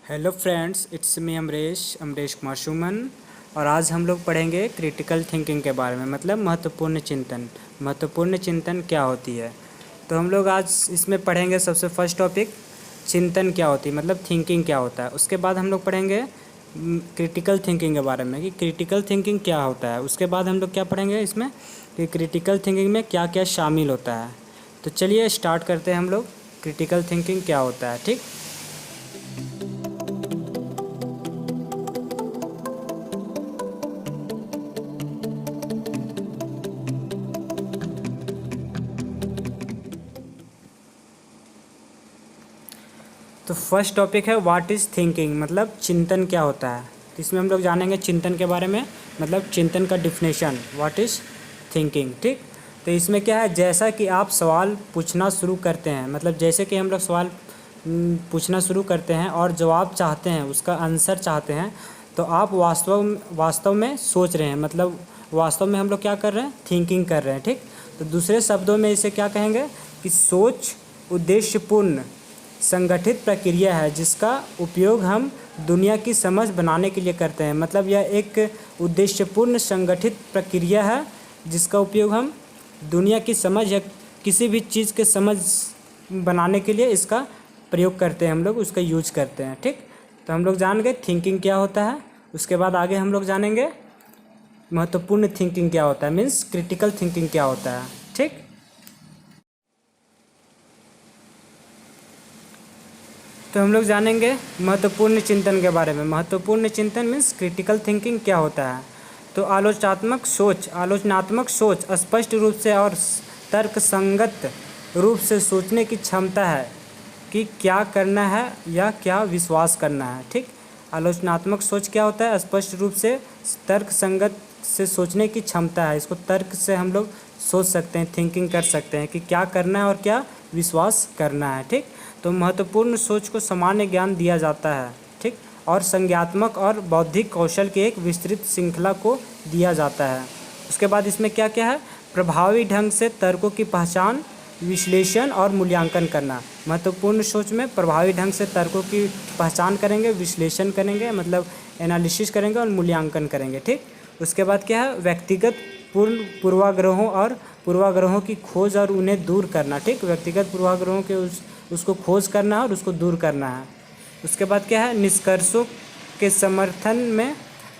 Hello friends, it's me Amresh Kumar Suman. और आज हम लोग पढ़ेंगे क्रिटिकल थिंकिंग के बारे में, मतलब महत्वपूर्ण चिंतन। महत्वपूर्ण चिंतन क्या होती है, तो हम लोग आज इसमें पढ़ेंगे। सबसे फर्स्ट टॉपिक चिंतन क्या होती है, मतलब थिंकिंग क्या होता है। उसके बाद हम लोग पढ़ेंगे क्रिटिकल थिंकिंग के बारे में कि क्रिटिकल थिंकिंग क्या होता है। उसके बाद हम लोग क्या पढ़ेंगे इसमें कि क्रिटिकल थिंकिंग में क्या क्या शामिल होता है। तो चलिए स्टार्ट करते हैं हम लोग, क्रिटिकल थिंकिंग क्या होता है। ठीक, तो फर्स्ट टॉपिक है व्हाट इज़ थिंकिंग, मतलब चिंतन क्या होता है। तो इसमें हम लोग जानेंगे चिंतन के बारे में, मतलब चिंतन का डिफिनेशन व्हाट इज़ थिंकिंग। ठीक, तो इसमें क्या है, जैसा कि आप सवाल पूछना शुरू करते हैं, मतलब जैसे कि हम लोग सवाल पूछना शुरू करते हैं और जवाब चाहते हैं, उसका आंसर चाहते हैं, तो आप वास्तव में सोच रहे हैं, मतलब वास्तव में हम लोग क्या कर रहे हैं, थिंकिंग कर रहे हैं। ठीक, तो दूसरे शब्दों में इसे क्या कहेंगे कि सोच उद्देश्यपूर्ण संगठित प्रक्रिया है जिसका उपयोग हम दुनिया की समझ बनाने के लिए करते हैं। मतलब यह एक उद्देश्यपूर्ण संगठित प्रक्रिया है जिसका उपयोग हम दुनिया की समझ या किसी भी चीज़ के समझ बनाने के लिए इसका प्रयोग करते हैं, हम लोग उसका यूज करते हैं। ठीक, तो हम लोग जान गए थिंकिंग क्या होता है। उसके बाद आगे हम लोग जानेंगे महत्वपूर्ण थिंकिंग क्या होता है, मीन्स क्रिटिकल थिंकिंग क्या होता है। ठीक, तो हम लोग जानेंगे महत्वपूर्ण चिंतन के बारे में। महत्वपूर्ण चिंतन मीन्स क्रिटिकल थिंकिंग क्या होता है। तो आलोचनात्मक सोच स्पष्ट रूप से और तर्कसंगत रूप से सोचने की क्षमता है कि क्या करना है या क्या विश्वास करना है। ठीक, आलोचनात्मक सोच क्या होता है, स्पष्ट रूप से तर्कसंगत से सोचने की क्षमता है। इसको तर्क से हम लोग सोच सकते हैं, थिंकिंग कर सकते हैं कि क्या करना है और क्या विश्वास करना है। ठीक, तो महत्वपूर्ण सोच को सामान्य ज्ञान दिया जाता है। ठीक, और संज्ञात्मक और बौद्धिक कौशल की एक विस्तृत श्रृंखला को दिया जाता है। उसके बाद इसमें क्या क्या है, प्रभावी ढंग से तर्कों की पहचान, विश्लेषण और मूल्यांकन करना। महत्वपूर्ण सोच में प्रभावी ढंग से तर्कों की पहचान करेंगे, विश्लेषण करेंगे, मतलब एनालिसिस करेंगे और मूल्यांकन करेंगे। ठीक, उसके बाद क्या है, व्यक्तिगत पूर्वाग्रहों की खोज और उन्हें दूर करना। ठीक, व्यक्तिगत पूर्वाग्रहों के उसको खोज करना है और उसको दूर करना है। उसके बाद क्या है, निष्कर्षों के समर्थन में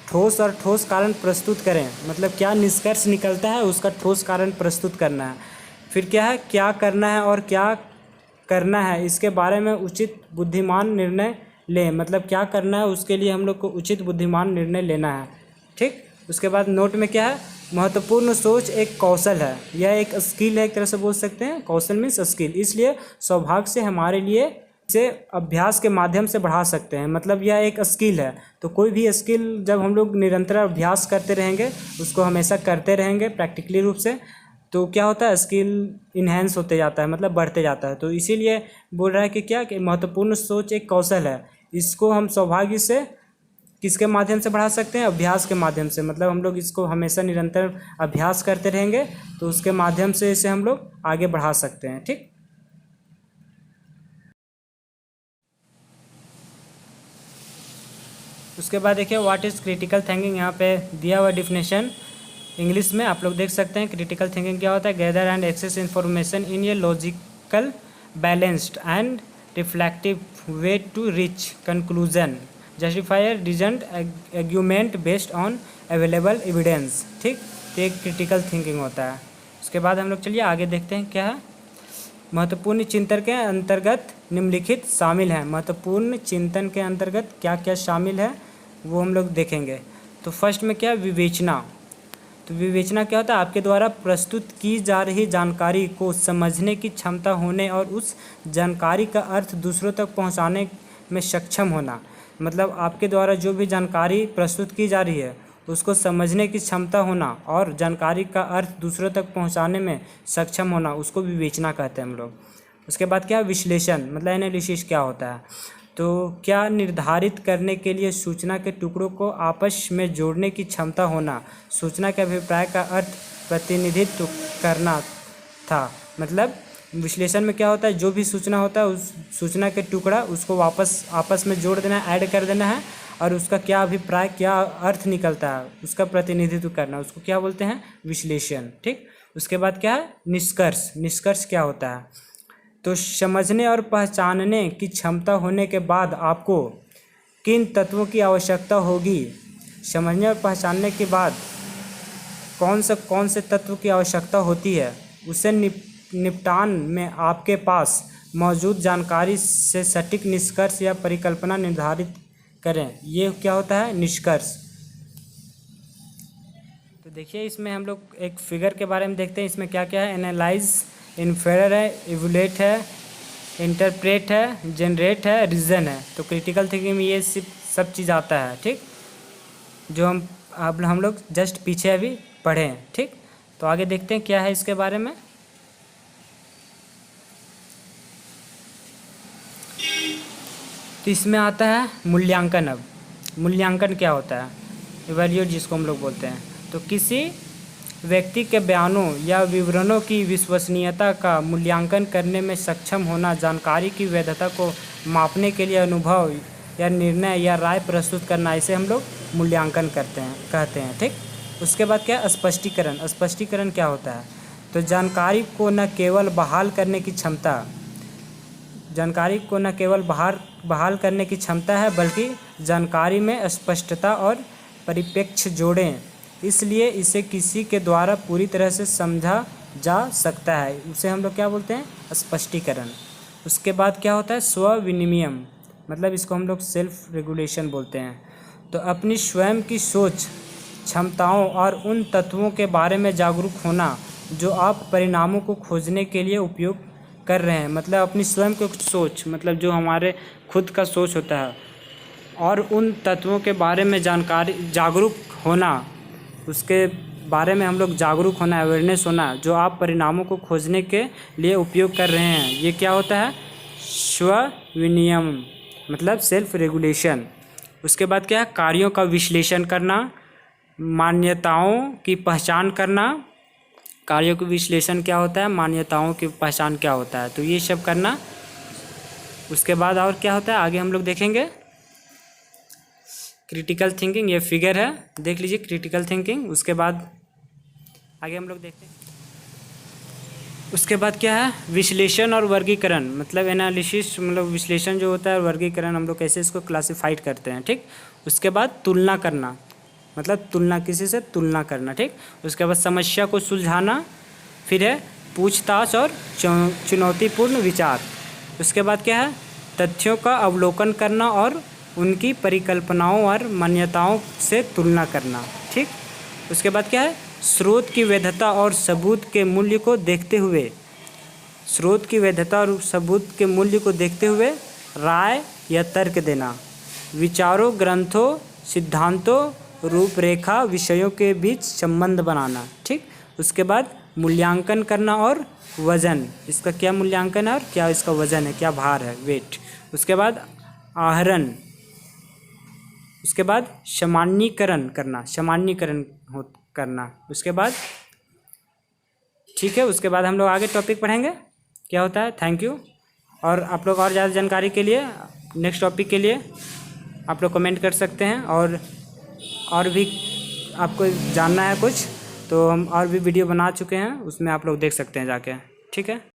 ठोस कारण प्रस्तुत करें, मतलब क्या निष्कर्ष निकलता है उसका ठोस कारण प्रस्तुत करना है। फिर क्या है, क्या करना है और क्या करना है इसके बारे में उचित बुद्धिमान निर्णय लें, मतलब क्या करना है उसके लिए हम लोग को उचित बुद्धिमान निर्णय लेना है। ठीक, उसके बाद नोट में क्या है, महत्वपूर्ण सोच एक कौशल है, यह एक स्किल है, एक तरह से बोल सकते हैं। कौशल मीन्स स्किल, इसलिए सौभाग्य से हमारे लिए इसे अभ्यास के माध्यम से बढ़ा सकते हैं। मतलब यह एक स्किल है, तो कोई भी स्किल जब हम लोग निरंतर अभ्यास करते रहेंगे, उसको हमेशा करते रहेंगे प्रैक्टिकली रूप से, तो क्या होता है, स्किल इन्हेंस होते जाता है, मतलब बढ़ते जाता है। तो इसीलिए बोल रहा है कि क्या, कि महत्वपूर्ण सोच एक कौशल है, इसको हम सौभाग्य से किसके माध्यम से बढ़ा सकते हैं, अभ्यास के माध्यम से। मतलब हम लोग इसको हमेशा निरंतर अभ्यास करते रहेंगे तो उसके माध्यम से इसे हम लोग आगे बढ़ा सकते हैं। ठीक, उसके बाद देखिए व्हाट इज़ क्रिटिकल थिंकिंग, यहाँ पे दिया हुआ डिफिनेशन इंग्लिश में आप लोग देख सकते हैं। क्रिटिकल थिंकिंग क्या होता है, gather and access information in a logical balanced and reflective way to reach conclusion, justify result argument based on available evidence. ठीक, तो एक क्रिटिकल थिंकिंग होता है। उसके बाद हम लोग चलिए आगे देखते हैं क्या है। महत्वपूर्ण चिंतन के अंतर्गत निम्नलिखित शामिल हैं। महत्वपूर्ण चिंतन के अंतर्गत क्या क्या शामिल है वो हम लोग देखेंगे। तो फर्स्ट में क्या, विवेचना। तो विवेचना क्या होता है, आपके द्वारा प्रस्तुत की जा रही जानकारी को समझने की क्षमता होने और उस जानकारी का अर्थ दूसरों तक पहुंचाने में सक्षम होना। मतलब आपके द्वारा जो भी जानकारी प्रस्तुत की जा रही है उसको समझने की क्षमता होना और जानकारी का अर्थ दूसरों तक पहुंचाने में सक्षम होना, उसको विवेचना कहते हैं हम लोग। उसके बाद क्या, विश्लेषण, मतलब एनालिसिस क्या होता है, तो क्या निर्धारित करने के लिए सूचना के टुकड़ों को आपस में जोड़ने की क्षमता होना, सूचना के अभिप्राय का अर्थ प्रतिनिधित्व करना था। मतलब विश्लेषण में क्या होता है, जो भी सूचना होता है उस सूचना के टुकड़ा उसको वापस आपस में जोड़ देना है, ऐड कर देना है, और उसका क्या अभिप्राय, क्या अर्थ निकलता है उसका प्रतिनिधित्व करना, उसको क्या बोलते हैं, विश्लेषण। ठीक, उसके बाद क्या है, निष्कर्ष। निष्कर्ष क्या होता है, तो समझने और पहचानने की क्षमता होने के बाद आपको किन तत्वों की आवश्यकता होगी, समझने और पहचानने के बाद कौन से तत्व की आवश्यकता होती है, उसे निपटान में आपके पास मौजूद जानकारी से सटीक निष्कर्ष या परिकल्पना निर्धारित करें, ये क्या होता है, निष्कर्ष। तो देखिए इसमें हम लोग एक फिगर के बारे में देखते हैं, इसमें क्या क्या है, एनालाइज, इन्फेयर है, इवुलेट है, इंटरप्रेट है, जनरेट है, रीज़न है। तो क्रिटिकल थिंकिंग में ये सब चीज़ आता है। ठीक, जो हम लोग जस्ट पीछे अभी पढ़े हैं। ठीक, तो आगे देखते हैं क्या है इसके बारे में। तो इसमें आता है मूल्यांकन। अब मूल्यांकन क्या होता है, इवैल्यूएट जिसको हम लोग बोलते हैं। तो किसी व्यक्ति के बयानों या विवरणों की विश्वसनीयता का मूल्यांकन करने में सक्षम होना, जानकारी की वैधता को मापने के लिए अनुभव या निर्णय या राय प्रस्तुत करना, इसे हम लोग मूल्यांकन कहते हैं। ठीक, उसके बाद क्या है, स्पष्टीकरण। स्पष्टीकरण क्या होता है, तो जानकारी को न केवल बहाल करने की क्षमता, जानकारी को न केवल बहाल करने की क्षमता है, बल्कि जानकारी में स्पष्टता और परिप्रेक्ष्य जोड़ें, इसलिए इसे किसी के द्वारा पूरी तरह से समझा जा सकता है, उसे हम लोग क्या बोलते हैं, स्पष्टीकरण। उसके बाद क्या होता है, स्व विनिमयम, मतलब इसको हम लोग सेल्फ रेगुलेशन बोलते हैं। तो अपनी स्वयं की सोच, क्षमताओं और उन तत्वों के बारे में जागरूक होना जो आप परिणामों को खोजने के लिए उपयोग कर रहे हैं। मतलब अपनी स्वयं की सोच, मतलब जो हमारे खुद का सोच होता है, और उन तत्वों के बारे में जागरूक होना, उसके बारे में हम लोग जागरूक होना, अवेयरनेस होना, जो आप परिणामों को खोजने के लिए उपयोग कर रहे हैं, ये क्या होता है, स्व विनियम, मतलब सेल्फ रेगुलेशन। उसके बाद क्या है, कार्यों का विश्लेषण करना, मान्यताओं की पहचान करना। कार्यों का विश्लेषण क्या होता है, मान्यताओं की पहचान क्या होता है, तो ये सब करना। उसके बाद और क्या होता है, आगे हम लोग देखेंगे। क्रिटिकल थिंकिंग, ये फिगर है, देख लीजिए क्रिटिकल थिंकिंग। उसके बाद आगे हम लोग देखते हैं। उसके बाद क्या है, विश्लेषण और वर्गीकरण, मतलब एनालिसिस, मतलब विश्लेषण जो होता है, वर्गीकरण हम लोग कैसे इसको क्लासिफाइड करते हैं। ठीक, उसके बाद तुलना करना, मतलब तुलना, किसी से तुलना करना। ठीक, उसके बाद समस्या को सुलझाना, फिर है पूछताछ और चुनौतीपूर्ण विचार। उसके बाद क्या है, तथ्यों का अवलोकन करना और उनकी परिकल्पनाओं और मान्यताओं से तुलना करना। ठीक, उसके बाद क्या है, स्रोत की वैधता और सबूत के मूल्य को देखते हुए, स्रोत की वैधता और सबूत के मूल्य को देखते हुए राय या तर्क देना। विचारों, ग्रंथों, सिद्धांतों, रूपरेखा, विषयों के बीच संबंध बनाना। ठीक, उसके बाद मूल्यांकन करना और वजन, इसका क्या मूल्यांकन है और क्या इसका वजन है, क्या भार है, वेट। उसके बाद आहरण, उसके बाद सामान्यीकरण करना, करना। उसके बाद ठीक है, उसके बाद हम लोग आगे टॉपिक पढ़ेंगे क्या होता है। Thank you. और आप लोग और ज़्यादा जानकारी के लिए, नेक्स्ट टॉपिक के लिए आप लोग कमेंट कर सकते हैं, और भी आपको जानना है कुछ तो हम और भी वीडियो बना चुके हैं, उसमें आप लोग देख सकते हैं जाके। ठीक है।